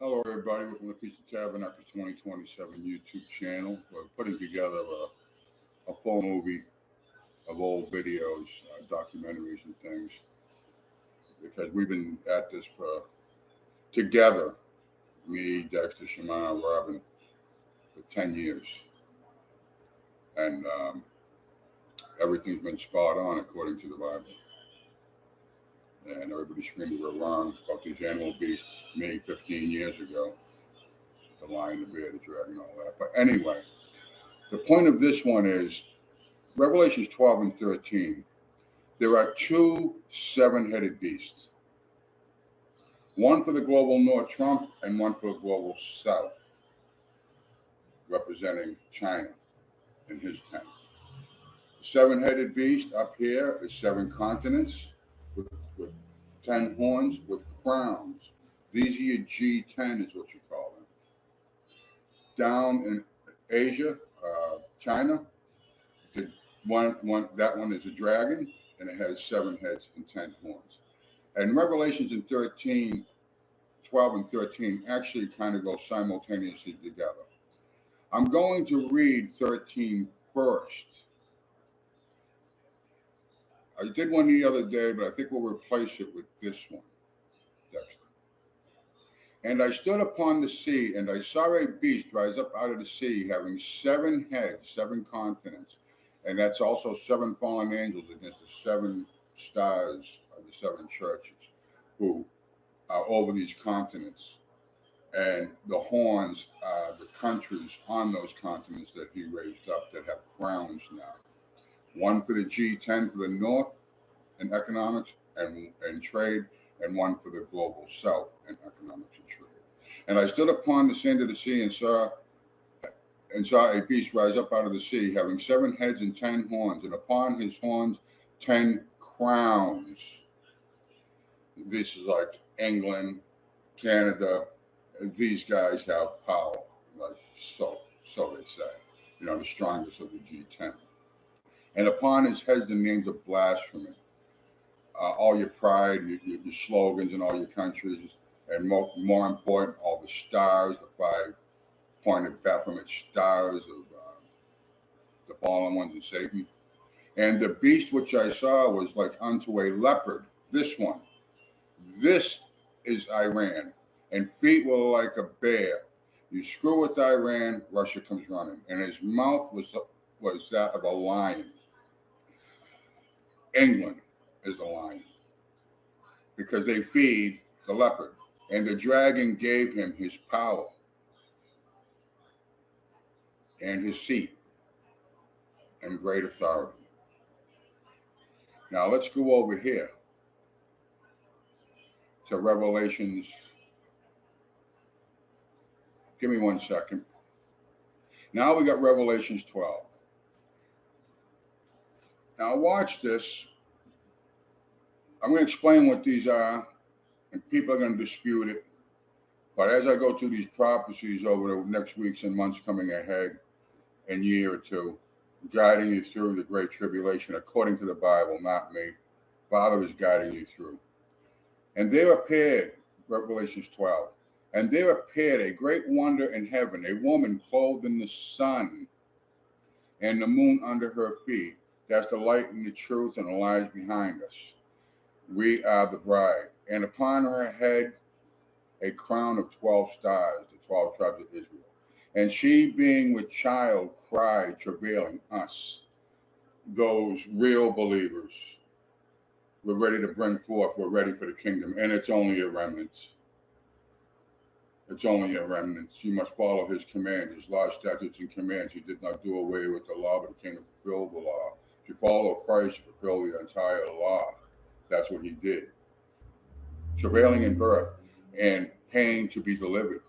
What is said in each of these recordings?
Hello, everybody. Welcome to Feast of Tabernacles 2027 YouTube channel. We're putting together a full movie of old videos, documentaries, and things because we've been at this for together, me, Dexter, Shemana, Robin, for 10 years. And everything's been spot on according to the Bible. And everybody screamed we were wrong about these animal beasts me 15 years ago. The lion, the bear, the dragon, all that. But anyway, the point of this one is Revelations 12 and 13. There are two seven-headed beasts. One for the global north, Trump, and one for the global south, representing China and his tent. The seven-headed beast up here is seven continents with 10 horns with crowns. These are your G10 is what you call them. Down in Asia, China, that one is a dragon, and it has 7 heads and 10 horns. And Revelations in 12 and 13 actually kind of go simultaneously together. I'm going to read 13 first. I did one the other day, but I think we'll replace it with this one, Dexter. And I stood upon the sea, and I saw a beast rise up out of the sea, having 7 heads, 7 continents. And that's also 7 fallen angels against the 7 stars of the 7 churches who are over these continents. And the horns are the countries on those continents that he raised up that have crowns now. One for the G10 for the north in economics and trade, and one for the global south in economics and trade. And I stood upon the sand of the sea and saw a beast rise up out of the sea, having 7 heads and 10 horns, and upon his horns 10 crowns. This is like England, Canada. These guys have power, like so they say. The strongest of the G10. And upon his heads the names of blasphemy. All your pride, your slogans in all your countries, and more important, all the stars, the 5 pointed Baphomet stars of the fallen ones in Satan. And the beast which I saw was like unto a leopard. This one. This is Iran. And feet were like a bear. You screw with Iran, Russia comes running. And his mouth was that of a lion. England is a lion because they feed the leopard. And the dragon gave him his power and his seat and great authority. Now let's go over here to Revelations. Give me 1 second. Now we got Revelations 12. Now watch this. I'm going to explain what these are, and people are going to dispute it. But as I go through these prophecies over the next weeks and months coming ahead, and year or two, guiding you through the great tribulation according to the Bible, not me. Father is guiding you through. And there appeared, Revelations 12, and there appeared a great wonder in heaven, a woman clothed in the sun, and the moon under her feet. That's the light and the truth, and the lies behind us. We are the bride. And upon her head a crown of 12 stars, the 12 tribes of Israel. And she, being with child, cried, travailing, us, those real believers. We're ready to bring forth. We're ready for the kingdom. And it's only a remnant. It's only a remnant. You must follow his commands, his laws, statutes, and commands. He did not do away with the law, but came to fulfill the law. If you follow Christ, you fulfill the entire law. That's what he did. Travailing in birth and pain to be delivered.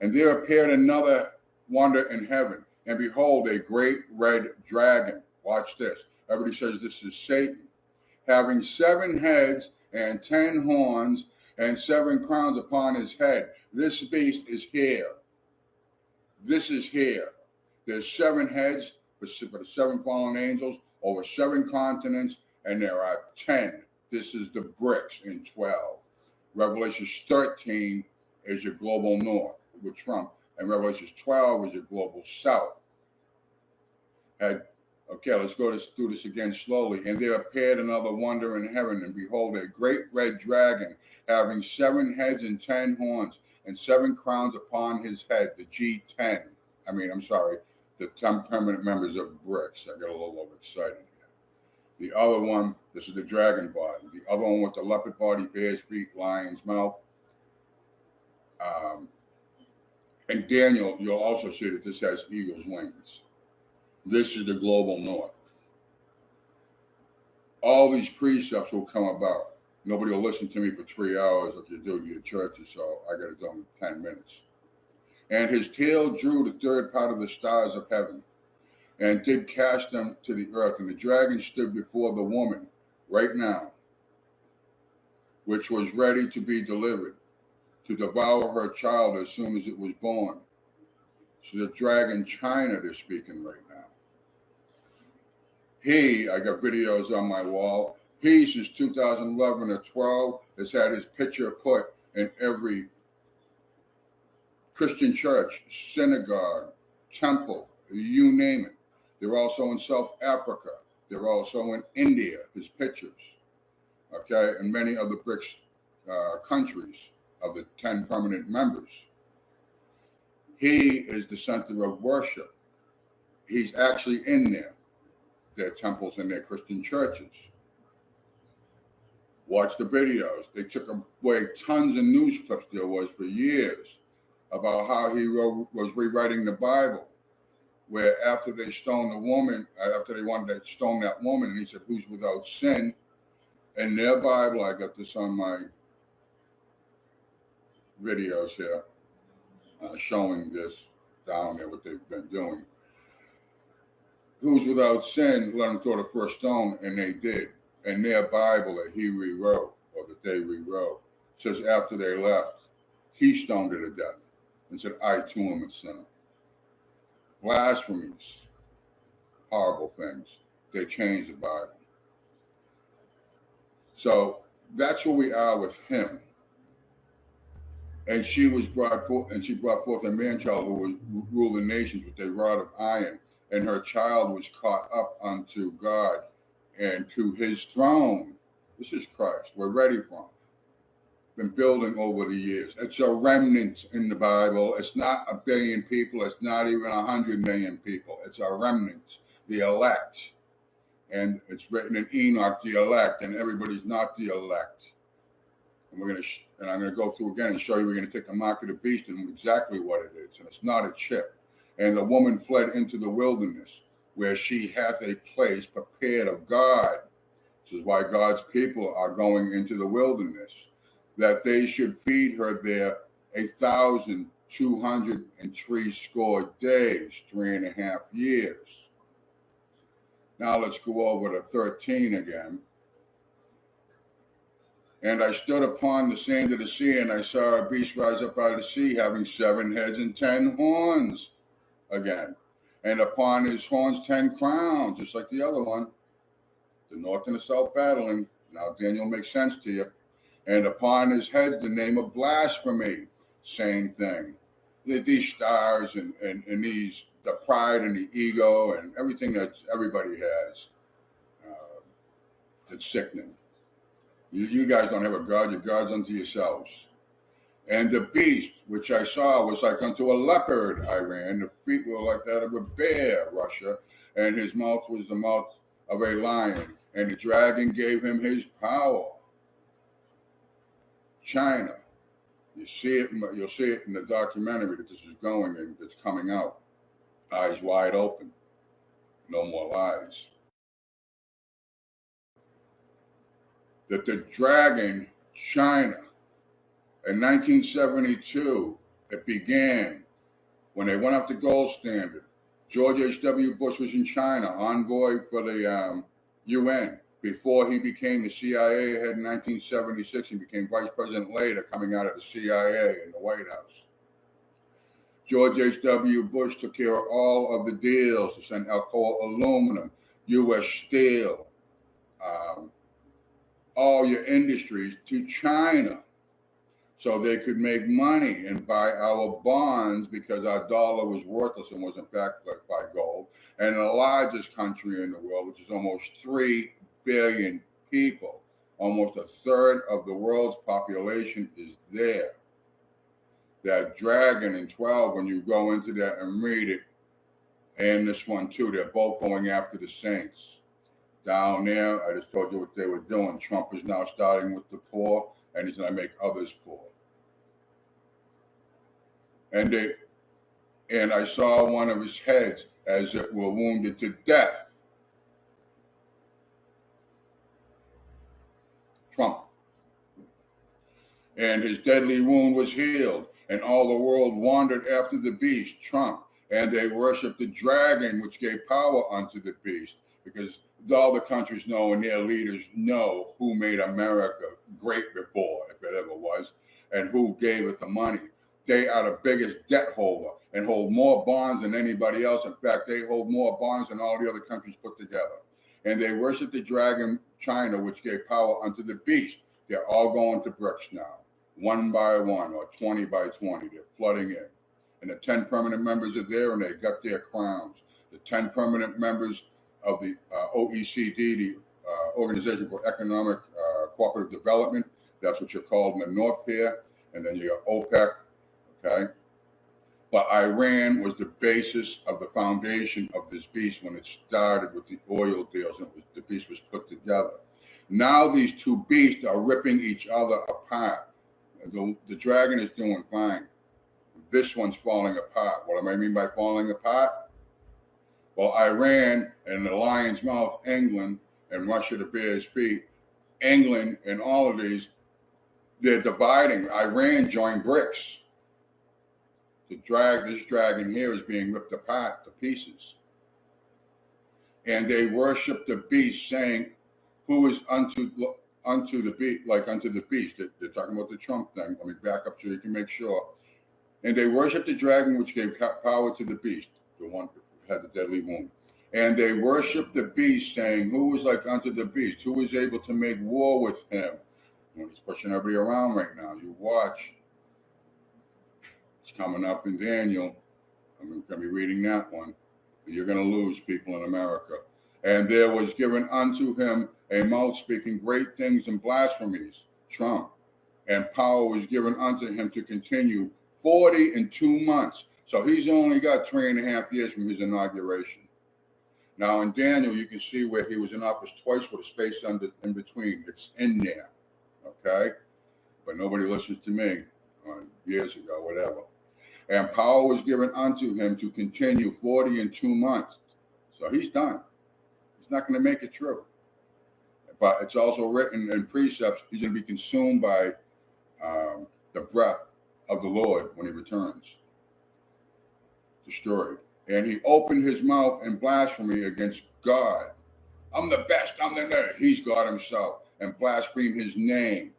And there appeared another wonder in heaven. And behold, a great red dragon. Watch this. Everybody says this is Satan. Having 7 heads and 10 horns and 7 crowns upon his head. This beast is here. This is here. There's 7 heads for the 7 fallen angels over 7 continents, and there are 10. This is the Brics in 12. Revelation 13 is your global north with Trump, and Revelation 12 is your global south. Okay, let's do this again slowly. And there appeared another wonder in heaven, and behold, a great red dragon, having 7 heads and 10 horns, and 7 crowns upon his head, the G10. The 10 permanent members of Brics. I got a little overexcited here. The other one, this is the dragon body. The other one with the leopard body, bear's feet, lion's mouth. And Daniel, you'll also see that this has eagle's wings. This is the global north. All these precepts will come about. Nobody will listen to me for 3 hours if you do to your churches, so I got to do them in 10 minutes. And his tail drew the third part of the stars of heaven, and did cast them to the earth. And the dragon stood before the woman right now, which was ready to be delivered, to devour her child as soon as it was born. So the dragon China they're speaking right now. I got videos on my wall. He, since 2011 or 12, has had his picture put in every Christian church, synagogue, temple, you name it. They're also in South Africa. They're also in India, his pictures. Okay, and many other Brics countries of the 10 permanent members. He is the center of worship. He's actually in their temples and their Christian churches. Watch the videos. They took away tons of news clips there was for years about how he was rewriting the Bible, where after they stoned the woman, after they wanted to stone that woman, and he said, who's without sin? In their Bible, I got this on my videos here, showing this down there, what they've been doing. Who's without sin, let them throw the first stone, and they did. In their Bible that he rewrote, or that they rewrote, says after they left, he stoned her to death and said, I too am a sinner. Blasphemies, horrible things. They changed the Bible. So that's where we are with him. And she was brought forth, and she brought forth a man-child who would rule the nations with a rod of iron. And her child was caught up unto God and to his throne. This is Christ. We're ready for him. Been building over the years. It's a remnant in the Bible. It's not 1 billion people. It's not even 100 million people. It's a remnant, the elect. And it's written in Enoch, the elect, and everybody's not the elect. And I'm going to go through again and show you. We're going to take the mark of the beast and exactly what it is. And it's not a chip. And the woman fled into the wilderness, where she hath a place prepared of God. This is why God's people are going into the wilderness, that they should feed her there 1,260 days, 3.5 years. Now let's go over to 13 again. And I stood upon the sand of the sea, and I saw a beast rise up out of the sea, having 7 heads and 10 horns. Again, and upon his horns 10 crowns, just like the other one, the north and the south battling. Now Daniel makes sense to you. And upon his head the name of blasphemy, same thing. These stars and these, the pride and the ego and everything that everybody has, it's sickening. You guys don't have a God, your God's unto yourselves. And the beast, which I saw, was like unto a leopard, I ran. The feet were like that of a bear, Russia. And his mouth was the mouth of a lion. And the dragon gave him his power. China. You'll see it in the documentary that this is going and it's coming out. Eyes wide open. No more lies. That the dragon, China, in 1972, it began when they went up the gold standard. George H.W. Bush was in China, envoy for the UN. Before he became the CIA head in 1976, he became Vice President later, coming out of the CIA in the White House. George H.W. Bush took care of all of the deals to send Alcoa Aluminum, U.S. Steel, all your industries to China. so they could make money and buy our bonds because our dollar was worthless and wasn't backed by gold. And the largest country in the world, which is almost 3 billion people, almost a third of the world's population is there. That dragon in 12, when you go into that and read it, and this one too, they're both going after the saints. Down there, I just told you what they were doing. Trump is now starting with the poor, and he's going to make others poor. And I saw one of his heads as it were wounded to death. Trump. And his deadly wound was healed, and all the world wandered after the beast, Trump, and they worshiped the dragon, which gave power unto the beast, because all the countries know and their leaders know who made America great before, if it ever was, and who gave it the money. They are the biggest debt holder and hold more bonds than anybody else. In fact, they hold more bonds than all the other countries put together. And they worship the dragon, China, which gave power unto the beast. They're all going to Brics now, 1 by 1 or 20 by 20. They're flooding in. And the 10 permanent members are there, and they got their crowns. The 10 permanent members of the OECD, the Organization for Economic Cooperative Development, that's what you're called in the north here. And then you got OPEC, okay? But Iran was the basis of the foundation of this beast when it started with the oil deals, and the beast was put together. Now these two beasts are ripping each other apart. The dragon is doing fine. This one's falling apart. What do I mean by falling apart? Well, Iran and the lion's mouth, England, and Russia, the bear's feet, England and all of these, they're dividing. Iran joined Brics. This dragon here is being ripped apart to pieces. And they worship the beast, saying, who is unto the beast, like unto the beast. They're talking about the Trump thing. Let me back up so you can make sure. And they worship the dragon, which gave power to the beast, the one who had the deadly wound. And they worship the beast, saying, who is like unto the beast? Who is able to make war with him? And he's pushing everybody around right now. You watch. It's coming up in Daniel. I'm going to be reading that one. You're going to lose people in America. And there was given unto him a mouth speaking great things and blasphemies, Trump. And power was given unto him to continue 42 months. So he's only got 3.5 years from his inauguration. Now in Daniel, you can see where he was in office twice with a space in between. It's in there, okay? But nobody listens to me years ago, whatever. And power was given unto him to continue 42 months. So he's done. He's not going to make it through. But it's also written in precepts, he's going to be consumed by the breath of the Lord when he returns. Destroyed. And he opened his mouth in blasphemy against God. I'm the best, I'm the nerd. He's God himself. And blasphemed his name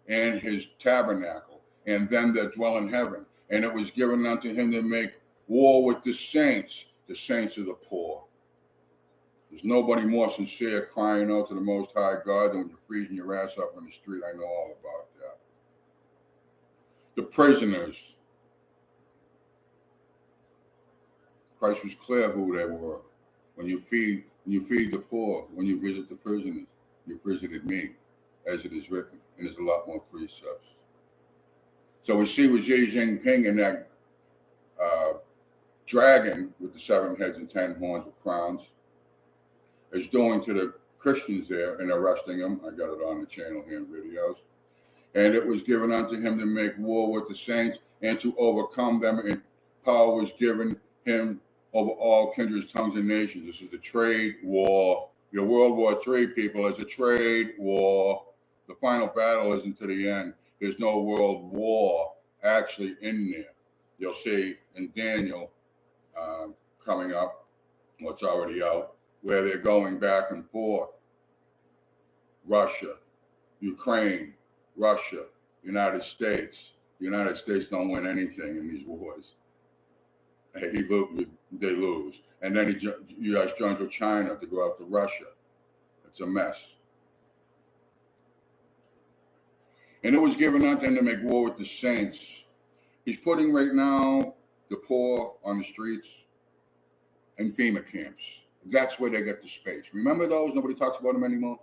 and his tabernacle and them that dwell in heaven. And it was given unto him to make war with the saints of the poor. There's nobody more sincere crying out to the Most High God than when you're freezing your ass up on the street. I know all about that. The prisoners. Christ was clear who they were. When you feed the poor, when you visit the prisoners, you visited me, as it is written. And there's a lot more precepts. So we see with Xi Jinping and that dragon with the 7 heads and 10 horns with crowns is doing to the Christians there and arresting them. I got it on the channel here in videos. And it was given unto him to make war with the saints and to overcome them. And power was given him over all kindreds, tongues, and nations. This is the trade war. Your World War III, people, is a trade war. The final battle isn't to the end. There's no world war actually in there. You'll see in Daniel coming up, what's already out, where they're going back and forth. Russia, Ukraine, Russia, United States. The United States don't win anything in these wars. They lose. And then U.S. joins with China to go after Russia. It's a mess. And it was given out then to make war with the saints. He's putting right now the poor on the streets and FEMA camps. That's where they get the space. Remember those? Nobody talks about them anymore.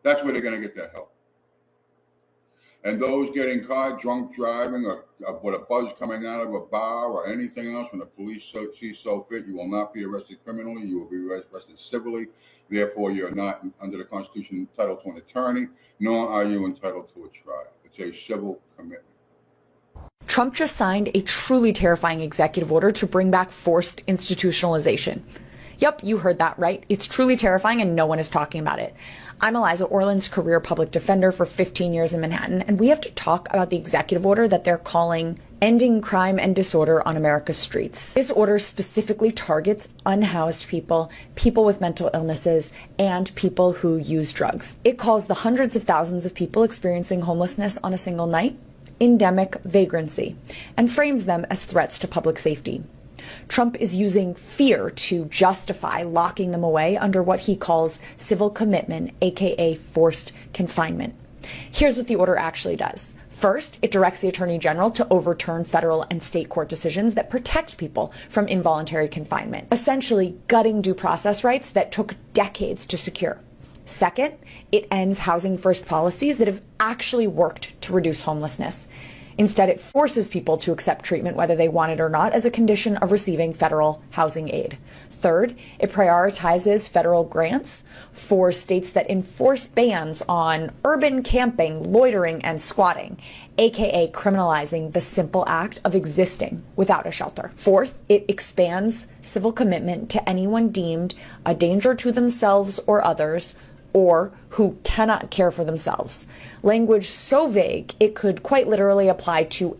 That's where they're going to get their help. And those getting caught drunk driving or with a buzz coming out of a bar or anything else, when the police see so fit, you will not be arrested criminally. You will be arrested civilly. Therefore, you're not under the Constitution entitled to an attorney, nor are you entitled to a trial. It's a civil commitment. Trump just signed a truly terrifying executive order to bring back forced institutionalization. Yep, you heard that right. It's truly terrifying and no one is talking about it. I'm Eliza Orland's career public defender for 15 years in Manhattan, and we have to talk about the executive order that they're calling Ending Crime and Disorder on America's Streets. This order specifically targets unhoused people, people with mental illnesses, and people who use drugs. It calls the hundreds of thousands of people experiencing homelessness on a single night endemic vagrancy and frames them as threats to public safety. Trump is using fear to justify locking them away under what he calls civil commitment, aka forced confinement. Here's what the order actually does. First, it directs the Attorney General to overturn federal and state court decisions that protect people from involuntary confinement, essentially gutting due process rights that took decades to secure. Second, it ends housing first policies that have actually worked to reduce homelessness. Instead, it forces people to accept treatment whether they want it or not as a condition of receiving federal housing aid. Third, it prioritizes federal grants for states that enforce bans on urban camping, loitering, and squatting, aka criminalizing the simple act of existing without a shelter. Fourth, it expands civil commitment to anyone deemed a danger to themselves or others, or who cannot care for themselves. Language so vague, it could quite literally apply to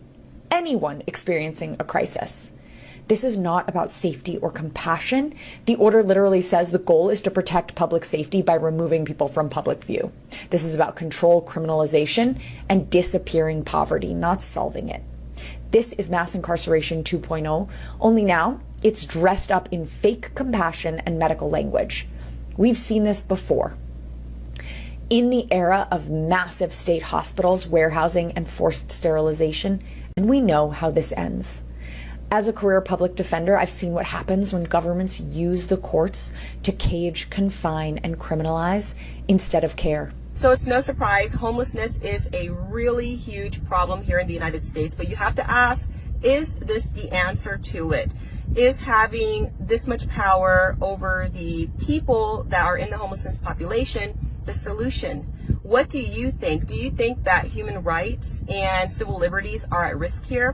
anyone experiencing a crisis. This is not about safety or compassion. The order literally says the goal is to protect public safety by removing people from public view. This is about control, criminalization, and disappearing poverty, not solving it. This is mass incarceration 2.0, only now it's dressed up in fake compassion and medical language. We've seen this before. In the era of massive state hospitals, warehousing, and forced sterilization, and we know how this ends. As a career public defender, I've seen what happens when governments use the courts to cage, confine, and criminalize instead of care. So it's no surprise, homelessness is a really huge problem here in the United States, but you have to ask, is this the answer to it? Is having this much power over the people that are in the homelessness population the solution? What do you think? Do you think that human rights and civil liberties are at risk here?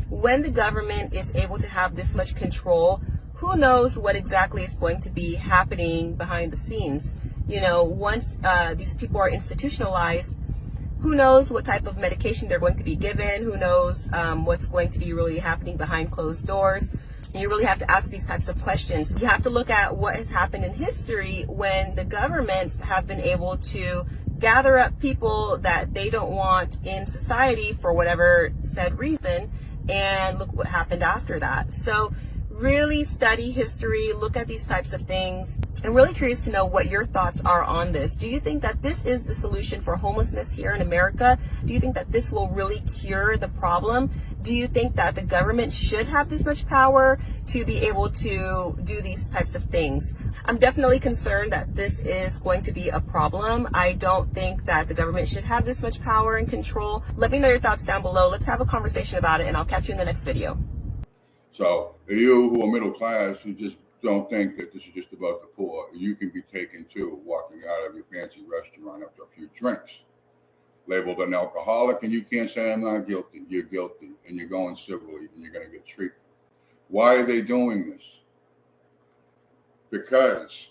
When the government is able to have this much control, who knows what exactly is going to be happening behind the scenes? You know, once these people are institutionalized, who knows what type of medication they're going to be given? Who knows what's going to be really happening behind closed doors? You really have to ask these types of questions. You have to look at what has happened in history when the governments have been able to gather up people that they don't want in society for whatever said reason, and look what happened after that. So really study history, look at these types of things. I'm really curious to know what your thoughts are on this. Do you think that this is the solution for homelessness here in America? Do you think that this will really cure the problem? Do you think that the government should have this much power to be able to do these types of things? I'm definitely concerned that this is going to be a problem. I don't think that the government should have this much power and control. Let me know your thoughts down below. Let's have a conversation about it, and I'll catch you in the next video. So you who are middle class, who just don't think that this is just about the poor, you can be taken too, walking out of your fancy restaurant after a few drinks, labeled an alcoholic, and you can't say, I'm not guilty. You're guilty, and you're going civilly, and you're going to get treated. Why are they doing this? Because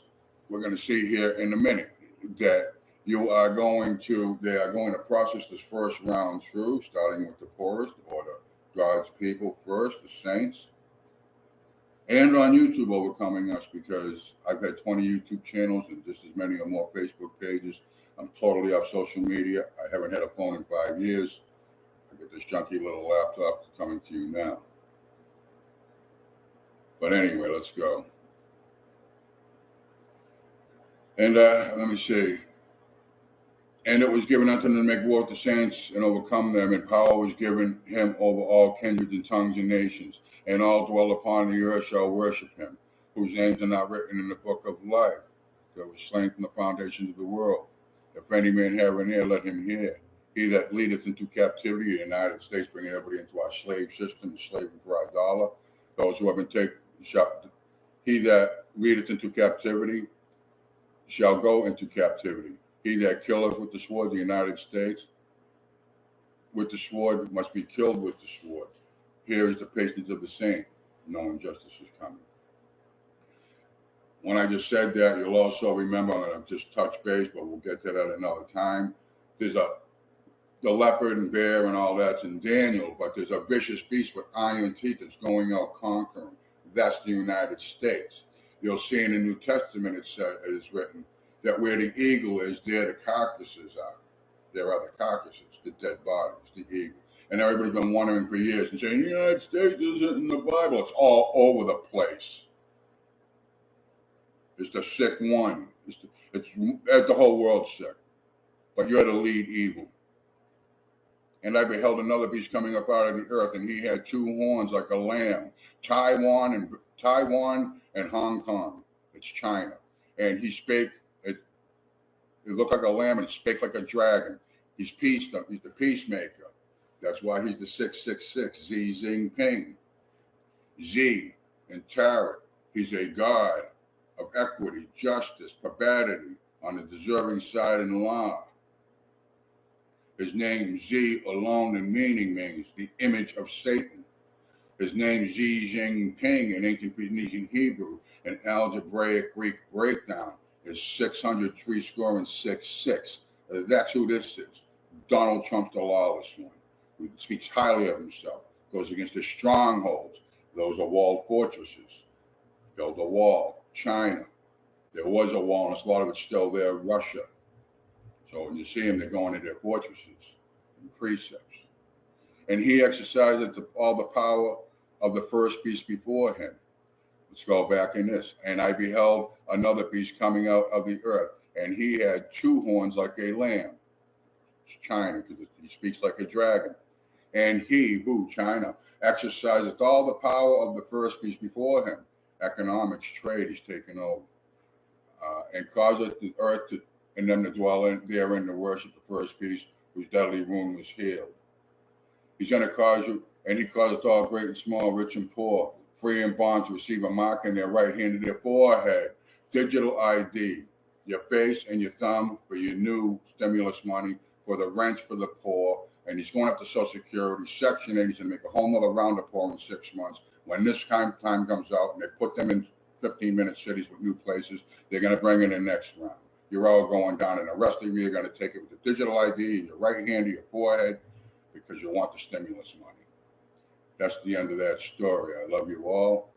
we're going to see here in a minute that they are going to process this first round through, starting with the poorest, or God's people first, the saints, and on YouTube overcoming us, because I've had 20 YouTube channels and just as many or more Facebook pages. I'm totally off social media. I haven't had a phone in 5 years. I get this junky little laptop coming to you now. But anyway, let's go. And let me see. And it was given unto him to make war with the saints and overcome them, and power was given him over all kindreds and tongues and nations, and all dwell upon the earth shall worship him, whose names are not written in the book of life, that was slain from the foundations of the world. If any man have an ear, let him hear. He that leadeth into captivity the United States, bringing everybody into our slave system, slavery for our dollar. Those who have been taken, he that leadeth into captivity shall go into captivity. He that killeth with the sword, the United States, with the sword must be killed with the sword. Here is the patience of the saint, knowing justice is coming. When I just said that, you'll also remember, I'm going to just touch base, but we'll get to that another time. There's the leopard and bear and all that's in Daniel, but there's a vicious beast with iron teeth that's going out conquering. That's the United States. You'll see in the New Testament it is written that where the eagle is, there the carcasses are. There are the carcasses, the dead bodies, the eagle. And everybody's been wondering for years and saying, the United States isn't in the Bible. It's all over the place. It's the sick one. It's the whole world's sick. But you're the lead evil. And I beheld another beast coming up out of the earth, and he had two horns like a lamb. Taiwan and Hong Kong. It's China. And he spake, it looked like a lamb, and he spake like a dragon. He's the peacemaker. That's why he's the 666, Xi Jinping. Xi and Tarot. He's a god of equity, justice, probity, on the deserving side in law. His name Xi alone in meaning means the image of Satan. His name Xi Jinping in ancient Phoenician Hebrew and algebraic Greek breakdown is 666. That's who this is. Donald Trump's the lawless one, who speaks highly of himself, goes against the strongholds. Those are walled fortresses. Build a wall. China. There was a wall, and a lot of it's still there. Russia. So when you see them, they're going into their fortresses and precepts. And he exercised all the power of the first beast before him. Let's go back in this. And I beheld another beast coming out of the earth, and he had two horns like a lamb. It's China, because he speaks like a dragon. And he, China, exercises all the power of the first beast before him. Economics, trade, he's taken over. And causeth the earth and them to dwell therein to worship the first beast, whose deadly wound was healed. He's going to cause you, and he causeth all great and small, rich and poor, free and bond to receive a mark in their right hand and their forehead. Digital ID, your face and your thumb for your new stimulus money, for the rent for the poor. And he's going after Social Security, Section 8. He's going to make a whole nother round of poor in 6 months. When this time comes out and they put them in 15-minute cities with new places, they're going to bring in the next round. You're all going down, and the rest of you are going to take it with the digital ID in your right hand to your forehead because you want the stimulus money. That's the end of that story. I love you all.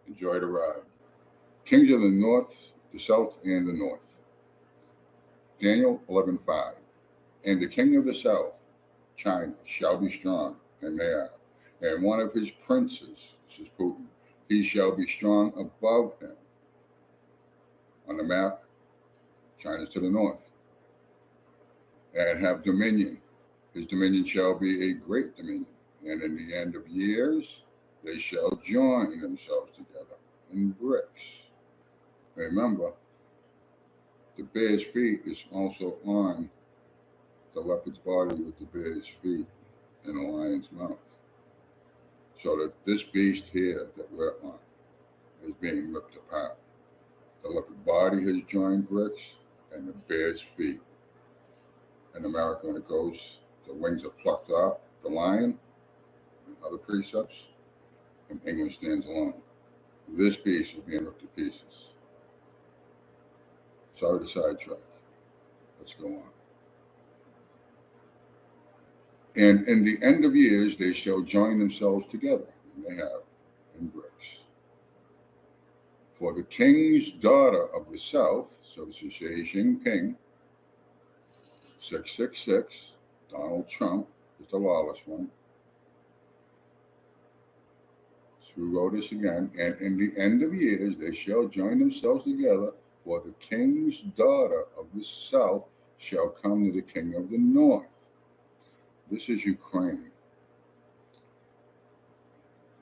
Enjoy the ride. Kings of the North, the South, and the North. Daniel 11:5. And the king of the South, China, shall be strong, and they are. And one of his princes, this is Putin, he shall be strong above him. On the map, China's to the north. And have dominion. His dominion shall be a great dominion. And in the end of years, they shall join themselves together in Brics. Remember, the bear's feet is also on the leopard's body with the bear's feet and the lion's mouth. So that this beast here that we're on is being ripped apart. The leopard body has joined Brics and the bear's feet. In America, when it goes, the wings are plucked off the lion and other precepts, and England stands alone. This beast is being ripped to pieces. Sorry to sidetrack. Let's go on. And in the end of years, they shall join themselves together, and they have in Brics. For the king's daughter of the south, so this is Xi Jinping, 666, Donald Trump is the lawless one. So we wrote this again. And in the end of years, they shall join themselves together. For the king's daughter of the south shall come to the king of the north. This is Ukraine.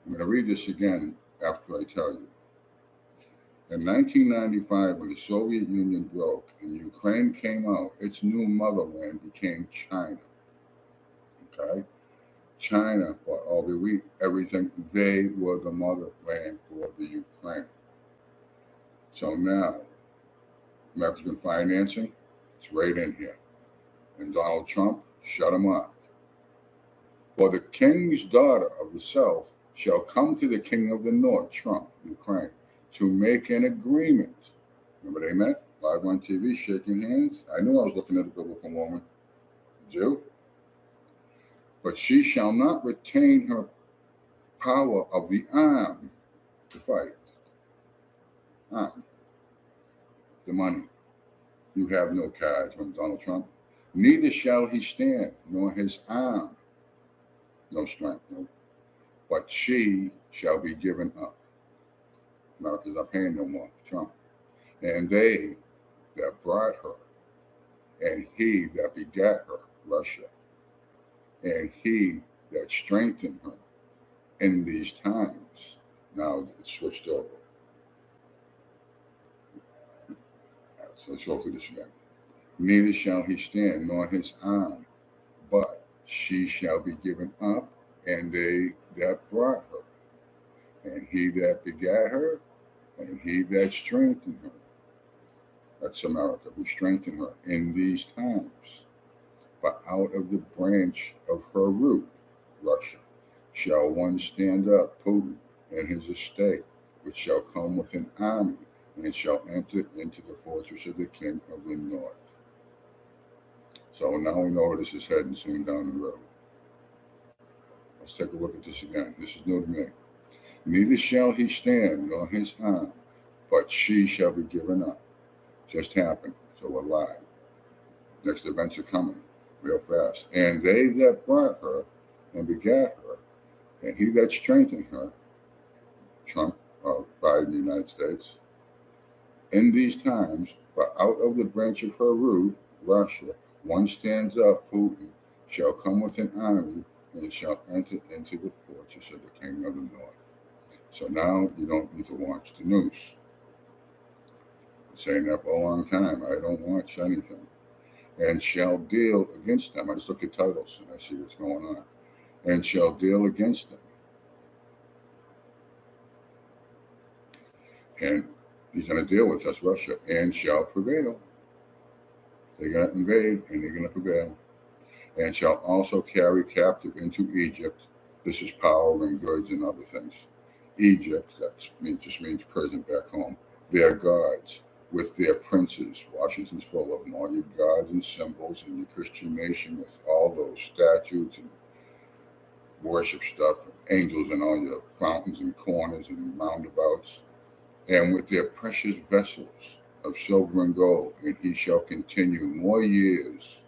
I'm going to read this again after I tell you. In 1995, when the Soviet Union broke and Ukraine came out, its new motherland became China. Okay? China bought all the wheat, everything. They were the motherland for the Ukraine. So now, America's been financing. It's right in here. And Donald Trump shut him up. For the king's daughter of the south shall come to the king of the north, Trump, Ukraine, to make an agreement. Remember they met? Live on TV, shaking hands. I knew I was looking at a biblical woman. Did you? But she shall not retain her power of the arm to fight. Arm. The money. You have no cards from Donald Trump. Neither shall he stand, nor his arm. No strength, no. But she shall be given up. America's not paying no more to Trump. And they that brought her, and he that begat her, Russia, and he that strengthened her in these times. Now it's switched over. So let's go through this again. Neither shall he stand, nor his arm, but she shall be given up, and they that brought her, and he that begat her, and he that strengthened her. That's America, who strengthened her in these times. But out of the branch of her root, Russia, shall one stand up, Putin, and his estate, which shall come with an army, and shall enter into the fortress of the king of the north. So now we know where this is heading soon down the road. Let's take a look at this again. This is new to me. Neither shall he stand, nor his arm, but she shall be given up. Just happened, so we're live. Next events are coming real fast. And they that brought her and begat her, and he that strengthened her, Trump, Biden, the United States, in these times, but out of the branch of her root, Russia, one stands up, Putin, shall come with an army, and shall enter into the fortress of the king of the north. So now you don't need to watch the news. I've been saying that for a long time. I don't watch anything. And shall deal against them. I just look at titles and I see what's going on. And shall deal against them. And he's going to deal with us, Russia, and shall prevail. They're going to invade and they're going to prevail. And shall also carry captive into Egypt. This is power and goods and other things. Egypt, that just means prison back home. Their gods with their princes. Washington's full of them. All your gods and symbols and your Christian nation with all those statues and worship stuff. And angels and all your fountains and corners and roundabouts. And with their precious vessels of silver and gold. And he shall continue more years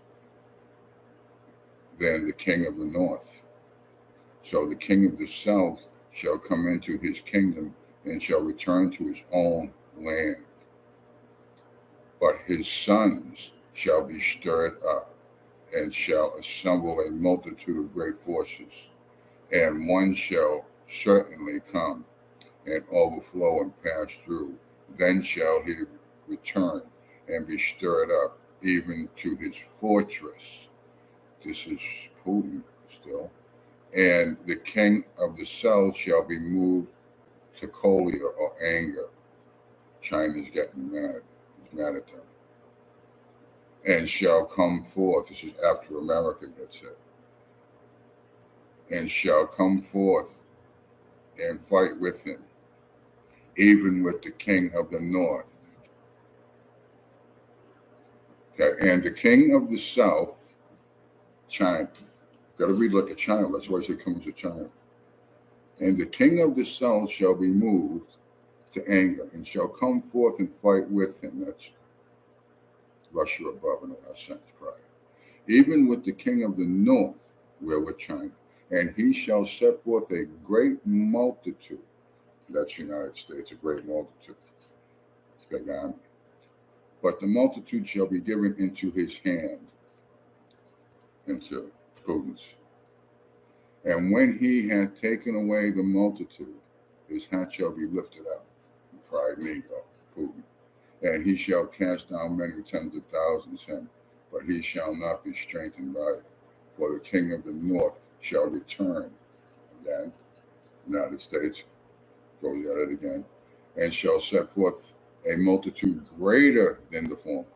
than the king of the north. So the king of the south shall come into his kingdom and shall return to his own land. But his sons shall be stirred up and shall assemble a multitude of great forces. And one shall certainly come and overflow and pass through. Then shall he return and be stirred up even to his fortress. This is Putin still. And the king of the south shall be moved to choler or anger. China's getting mad. He's mad at them. And shall come forth. This is after America gets hit. And shall come forth and fight with him, even with the king of the north. Okay, and the king of the south, China. Got to read like a child. That's why he comes to China. And the king of the south shall be moved to anger and shall come forth and fight with him. That's Russia above in the last sentence prior. Even with the king of the north, where with China. And he shall set forth a great multitude. That's the United States, a great multitude. It's a big army. but the multitude shall be given into his hand, into Putin's. And when he hath taken away the multitude, his hat shall be lifted up. Pride ego, Putin. And he shall cast down many tens of thousands him, but he shall not be strengthened by it. For the king of the north shall return again, United States, goes at it again, and shall set forth a multitude greater than the former,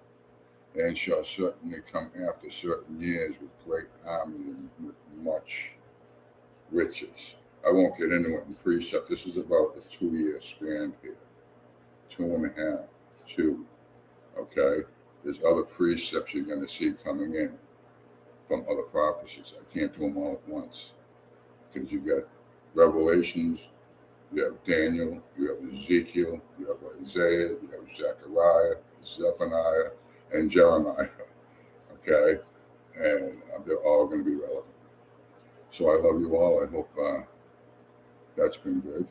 and shall certainly come after certain years with great army and with much riches. I won't get into it in precept. This is about a 2-year span here. 2.5, 2. Okay? There's other precepts you're going to see coming in from other prophecies. I can't do them all at once. Because you got Revelations, you have Daniel, you have Ezekiel, you have Isaiah, you have Zechariah, Zephaniah, and Jeremiah. Okay? And they're all going to be relevant. So I love you all. I hope that's been good.